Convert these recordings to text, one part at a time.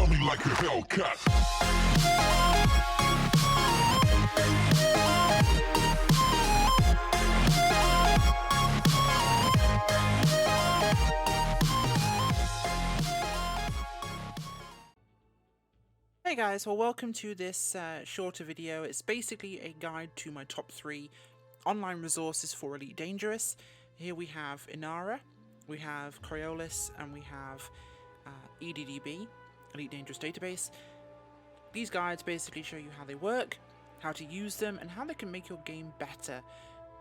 me like a Hellcat. Hey guys, well welcome to this shorter video. It's basically a guide to my top 3 online resources for Elite Dangerous. Here we have Inara, we have Coriolis, and we have EDDB, Elite Dangerous Database. These guides basically show you how they work, how to use them, and how they can make your game better.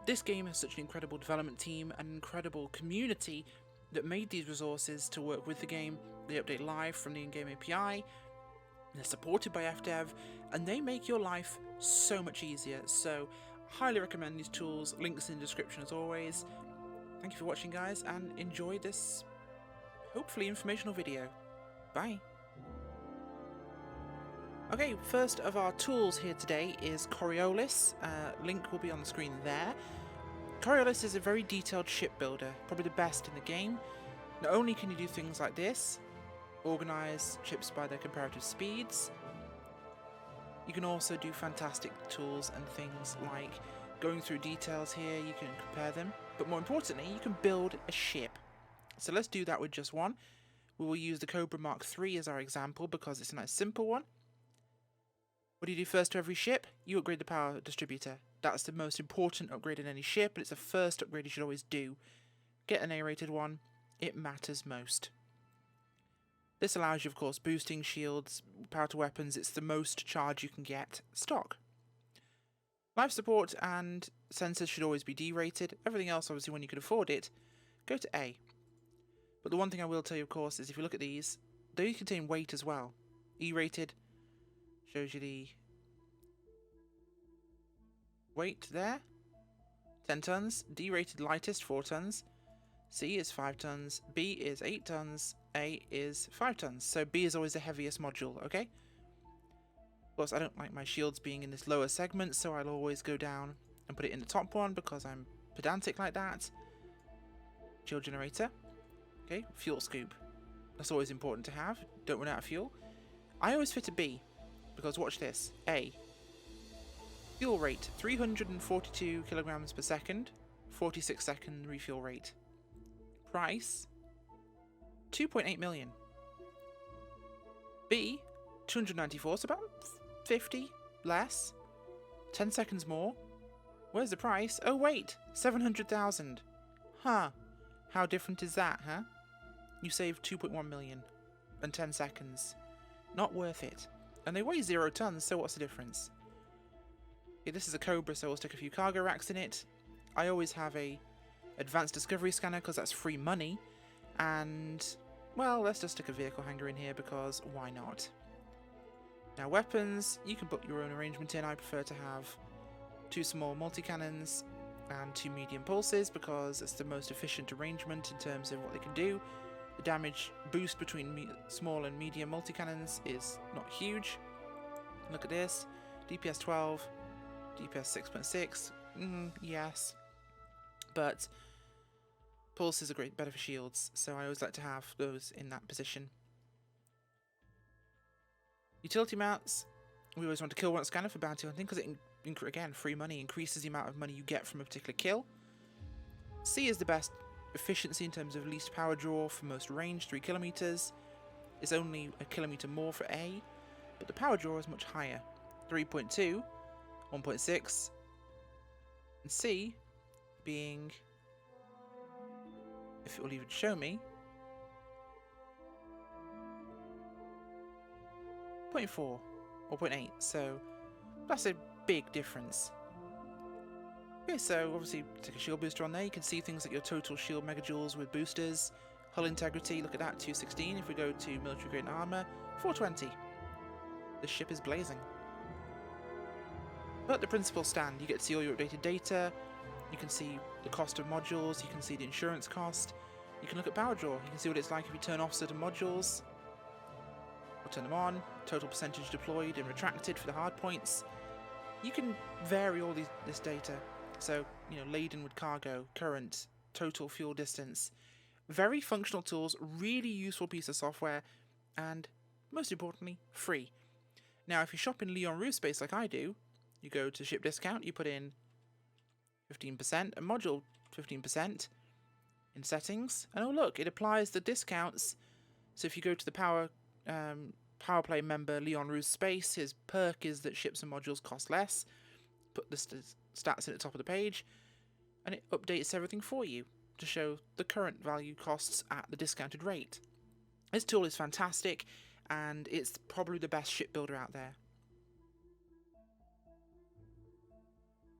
This game has such an incredible development team, an incredible community that made these resources to work with the game. They update live from the in-game API. They're supported by FDev, and they make your life so much easier. So, highly recommend these tools. Links in the description as always. Thank you for watching, guys, and enjoy this, hopefully, informational video. Bye. Okay, first of our tools here today is Coriolis. Link will be on the screen there. Coriolis is a very detailed shipbuilder, probably the best in the game. Not only can you do things like this, organize ships by their comparative speeds, you can also do fantastic tools and things like going through details here. You can compare them, but more importantly, you can build a ship. So let's do that with just one. We will use the Cobra Mark III as our example because it's a nice simple one. What do you do first to every ship? You upgrade the power distributor. That's the most important upgrade in any ship, and it's the first upgrade you should always do. Get an A-rated one. It matters most. This allows you, of course, boosting shields, power to weapons. It's the most charge you can get stock. Life support and sensors should always be D-rated. Everything else, obviously, when you can afford it, go to A. But the one thing I will tell you, of course, is if you look at these, they contain weight as well. E-rated shows you the weight there, 10 tons. D-rated lightest, 4 tons. C is 5 tons. B is 8 tons. A is 5 tons. So B is always the heaviest module, okay? Of course, I don't like my shields being in this lower segment, so I'll always go down and put it in the top one because I'm pedantic like that. Shield generator. Okay, fuel scoop. That's always important to have. Don't run out of fuel. I always fit a B because watch this. A. Fuel rate 342 kilograms per second. 46-second refuel rate. Price 2.8 million. B 294, so about 50 less. 10 seconds more. Where's the price? Oh wait, 700,000. Huh. How different is that, huh? You save 2.1 million and 10 seconds. Not worth it. And they weigh 0 tons, so what's the difference? Okay, this is a Cobra, so we'll stick a few cargo racks in it. I always have a advanced discovery scanner because that's free money. And, well, let's just stick a vehicle hanger in here because why not? Now weapons, you can put your own arrangement in. I prefer to have 2 small multi-cannons and 2 medium pulses because it's the most efficient arrangement in terms of what they can do. The damage boost between small and medium multi-cannons is not huge. Look at this, DPS 12, DPS 6.6, yes. But pulses are better for shields, so I always like to have those in that position. Utility mounts, we always want to kill one scanner for bounty hunting because it, again, free money, increases the amount of money you get from a particular kill. C is the best efficiency in terms of least power draw for most range, 3 kilometers. It's only a kilometer more for A, but the power draw is much higher, 3.2, 1.6, and C being, if it will even show me, 0.4 or 0.8, so that's a big difference. Okay, so obviously take a shield booster on there. You can see things like your total shield megajoules with boosters, hull integrity, look at that, 216. If we go to military grade armor, 420. The ship is blazing. But the principles stand. You get to see all your updated data, you can see the cost of modules, you can see the insurance cost, you can look at power draw, you can see what it's like if you turn off certain modules, or turn them on, total percentage deployed and retracted for the hard points. You can vary all this data. So, you know, laden with cargo, current, total fuel distance. Very functional tools, really useful piece of software, and most importantly, free. Now, if you shop in Leon Rue space like I do, you go to ship discount, you put in 15%, a module 15% in settings, and oh look, it applies the discounts. So if you go to the Power Play member Leon Rue space, his perk is that ships and modules cost less. Put the stats in at the top of the page, and it updates everything for you to show the current value costs at the discounted rate. This tool is fantastic, and it's probably the best shipbuilder out there.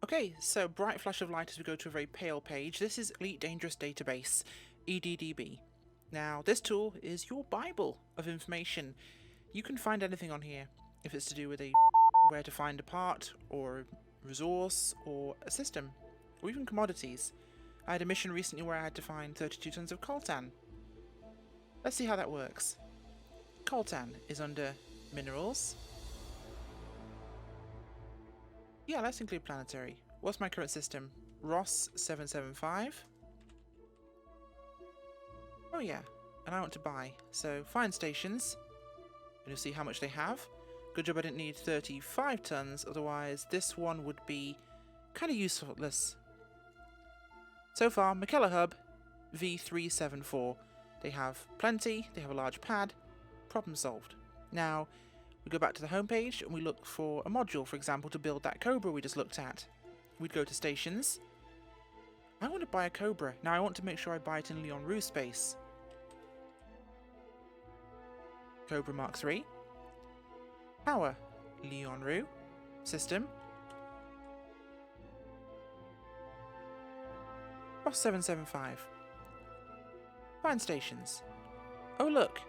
Okay, so bright flash of light as we go to a very pale page. This is Elite Dangerous Database, EDDB. Now, this tool is your Bible of information. You can find anything on here, if it's to do with where to find a part, or a resource, or a system, or even commodities. I had a mission recently where I had to find 32 tons of coltan. Let's see how that works. Coltan is under Minerals. Yeah, let's include planetary. What's my current system? Ross 775. Oh yeah, and I want to buy. So find stations, and you'll see how much they have. Good job I didn't need 35 tons, otherwise this one would be kind of useless. So far, McKellar Hub V374. They have plenty, they have a large pad, problem solved. Now, we go back to the home page and we look for a module, for example, to build that Cobra we just looked at. We'd go to stations. I want to buy a Cobra. Now I want to make sure I buy it in Leon Rue space. Cobra Mark III. Power, Leon Rue. System. Ross 775. Find stations. Oh look!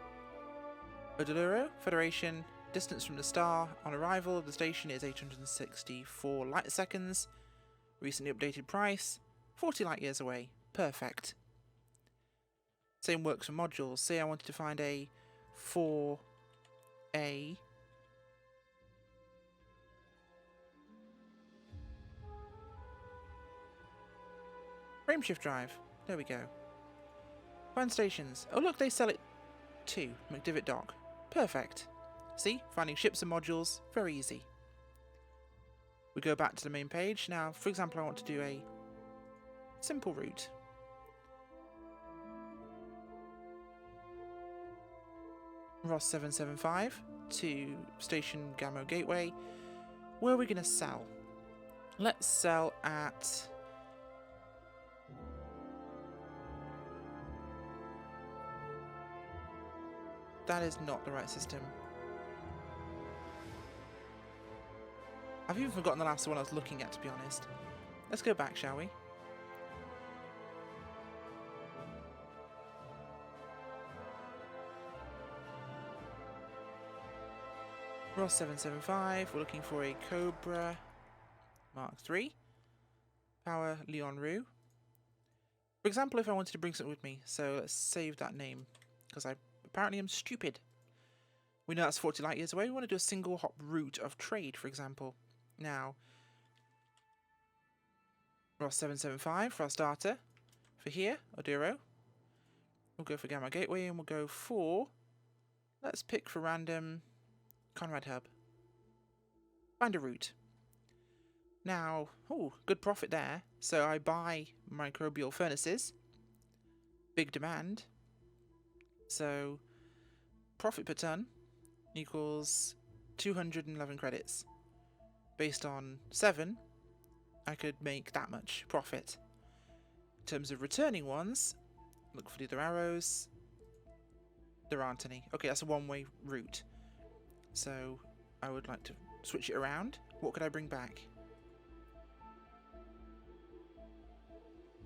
Odoluro, Federation. Distance from the star on arrival of the station is 864 light seconds. Recently updated price, 40 light years away. Perfect. Same works for modules. Say I wanted to find a 4A. Frameshift drive. There we go. Find stations. Oh look, they sell it too. McDivitt Dock. Perfect. See, finding ships and modules, very easy. We go back to the main page. Now, for example, I want to do a simple route. Ross 775 to Station Gamma Gateway. Where are we going to sell? Let's sell at... That is not the right system. I've even forgotten the last one I was looking at, to be honest. Let's go back, shall we? Ross 775, we're looking for a Cobra Mark III. Power, Leon Rue. For example, if I wanted to bring something with me, so let's save that name, because I apparently am stupid. We know that's 40 light years away. We want to do a single hop route of trade, for example. Now, Ross 775 for our starter. For here, Odero. We'll go for Gamma Gateway and we'll go for... Let's pick for random Conrad Hub. Find a route. Now, oh, good profit there. So I buy microbial furnaces. Big demand. So, profit per ton equals 211 credits. Based on 7, I could make that much profit. In terms of returning ones, look for the other arrows. There aren't any. Okay, that's a one-way route. So I would like to switch it around. What could I bring back?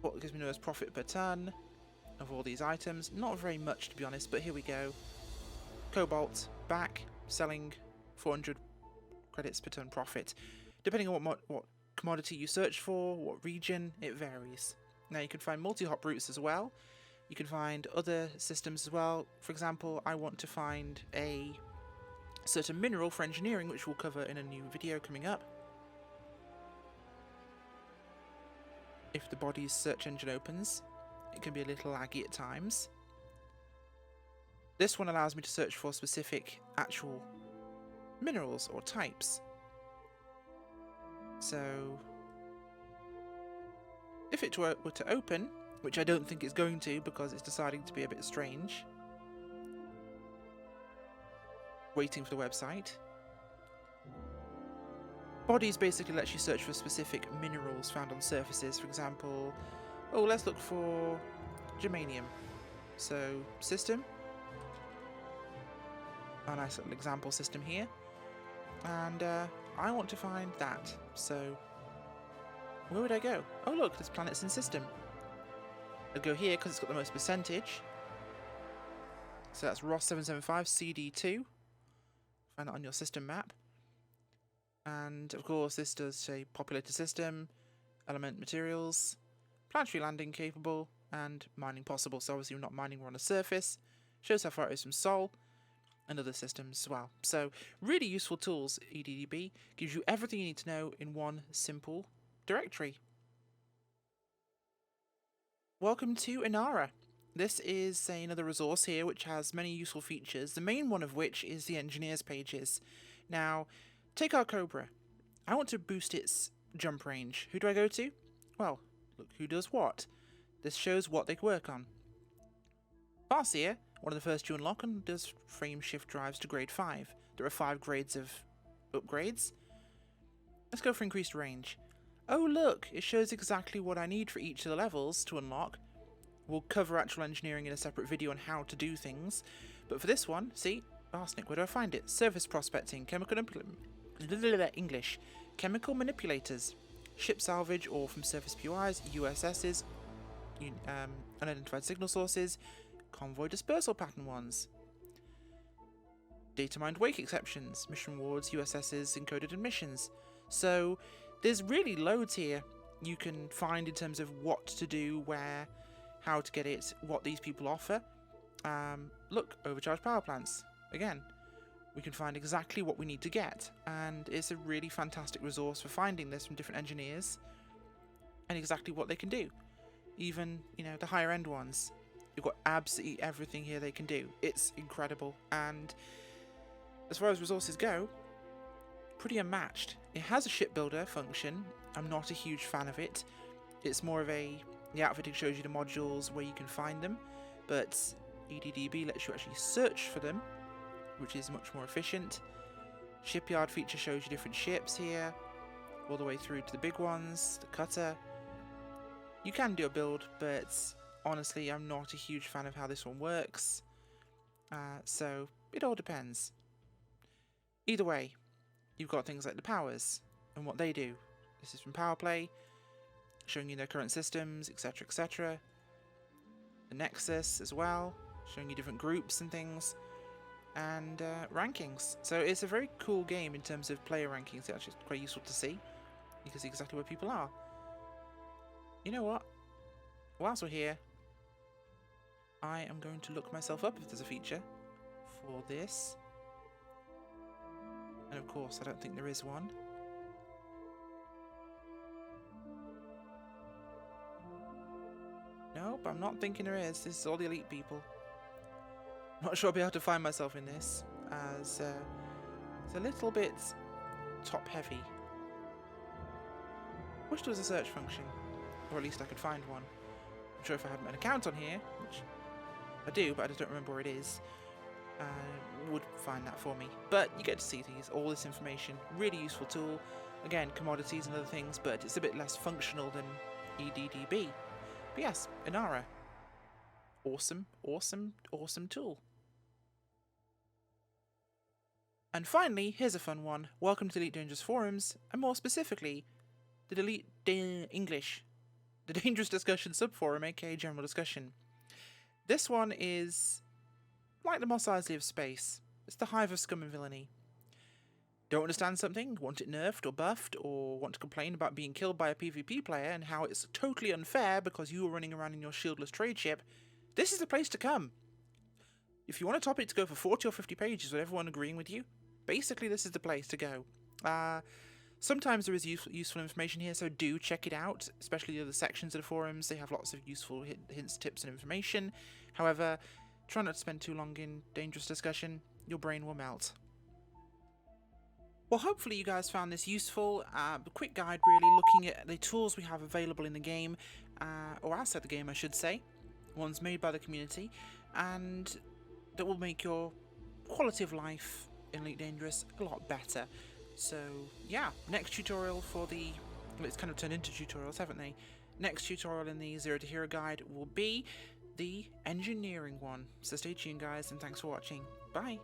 What gives me the most profit per ton of all these items? Not very much, to be honest, but here we go. Cobalt, back, selling 400 credits per ton profit. Depending on what commodity you search for, what region, it varies. Now you can find multi-hop routes as well. You can find other systems as well. For example, I want to find a certain mineral for engineering, which we'll cover in a new video coming up. If the body's search engine opens, it can be a little laggy at times. This one allows me to search for specific actual minerals or types. So if it were to open, which I don't think it's going to because it's deciding to be a bit strange, waiting for the website. Bodies basically lets you search for specific minerals found on surfaces. For example, oh, let's look for germanium. So, system. A nice little example system here. And I want to find that. So, where would I go? Oh, look, there's planets in system. I'll go here because it's got the most percentage. So that's ROS 775 CD2. Find that on your system map. And of course, this does say populated system, element materials, planetary landing capable, and mining possible. So obviously, we're not mining, we're on the surface. Shows how far it is from Sol and other systems as well. So, really useful tools, EDDB. Gives you everything you need to know in one simple directory. Welcome to Inara. This is another resource here which has many useful features, the main one of which is the engineers pages. Now, take our Cobra. I want to boost its jump range. Who do I go to? Well, look who does what. This shows what they work on. Farseer, one of the first you unlock, and does frame shift drives to grade 5. There are 5 grades of upgrades. Let's go for increased range. Oh look, it shows exactly what I need for each of the levels to unlock. We'll cover actual engineering in a separate video on how to do things. But for this one, see, arsenic, where do I find it? Surface prospecting, English, chemical manipulators, ship salvage or from surface POIs, USSs, unidentified signal sources, convoy dispersal pattern ones, data mined wake exceptions, mission rewards, USSs, encoded missions. So there's really loads here you can find in terms of what to do, where, how to get it, what these people offer. Look, overcharged power plants. Again, we can find exactly what we need to get, and it's a really fantastic resource for finding this from different engineers and exactly what they can do. Even, you know, the higher end ones. You've got absolutely everything here they can do. It's incredible, and as far as resources go, pretty unmatched. It has a shipbuilder function. I'm not a huge fan of it. It's more of the outfitting shows you the modules where you can find them, but EDDB lets you actually search for them, which is much more efficient. Shipyard feature shows you different ships here, all the way through to the big ones, the cutter. You can do a build, but honestly, I'm not a huge fan of how this one works. So it all depends. Either way, you've got things like the powers and what they do. This is from Powerplay, showing you their current systems, etc, etc. The Nexus as well, showing you different groups and things, and rankings. So it's a very cool game in terms of player rankings. It's actually quite useful to see. You can see exactly where people are. You know what? Whilst we're here, I am going to look myself up if there's a feature for this. And of course, I don't think there is one. Nope, I'm not thinking there is. This is all the elite people. Not sure I'll be able to find myself in this, as it's a little bit top heavy. Wish there was a search function, or at least I could find one. I'm sure if I had an account on here, which I do, but I just don't remember where it is, would find that for me. But you get to see all this information. Really useful tool. Again, commodities and other things, but it's a bit less functional than EDDB. But yes, Inara. Awesome, awesome, awesome tool. And finally, here's a fun one. Welcome to the Elite Dangerous forums, and more specifically, the Elite English, the Dangerous Discussion subforum, aka General Discussion. This one is like the Mos Eisley of space. It's the hive of scum and villainy. Don't understand something, want it nerfed or buffed, or want to complain about being killed by a PvP player and how it's totally unfair because you were running around in your shieldless trade ship, this is the place to come. If you want a topic to go for 40 or 50 pages with everyone agreeing with you, basically this is the place to go. Sometimes there is useful information here, so do check it out, especially the other sections of the forums. They have lots of useful hints, tips and information. However, Try not to spend too long in dangerous discussion. Your brain will melt. Well, hopefully you guys found this useful. A quick guide really looking at the tools we have available in the game, or outside the game I should say, ones made by the community, and that will make your quality of life in Elite Dangerous a lot better. So yeah, next tutorial for the, well, it's kind of turned into tutorials, haven't they? Next tutorial in the Zero to Hero guide will be the engineering one. So stay tuned guys, and thanks for watching. Bye!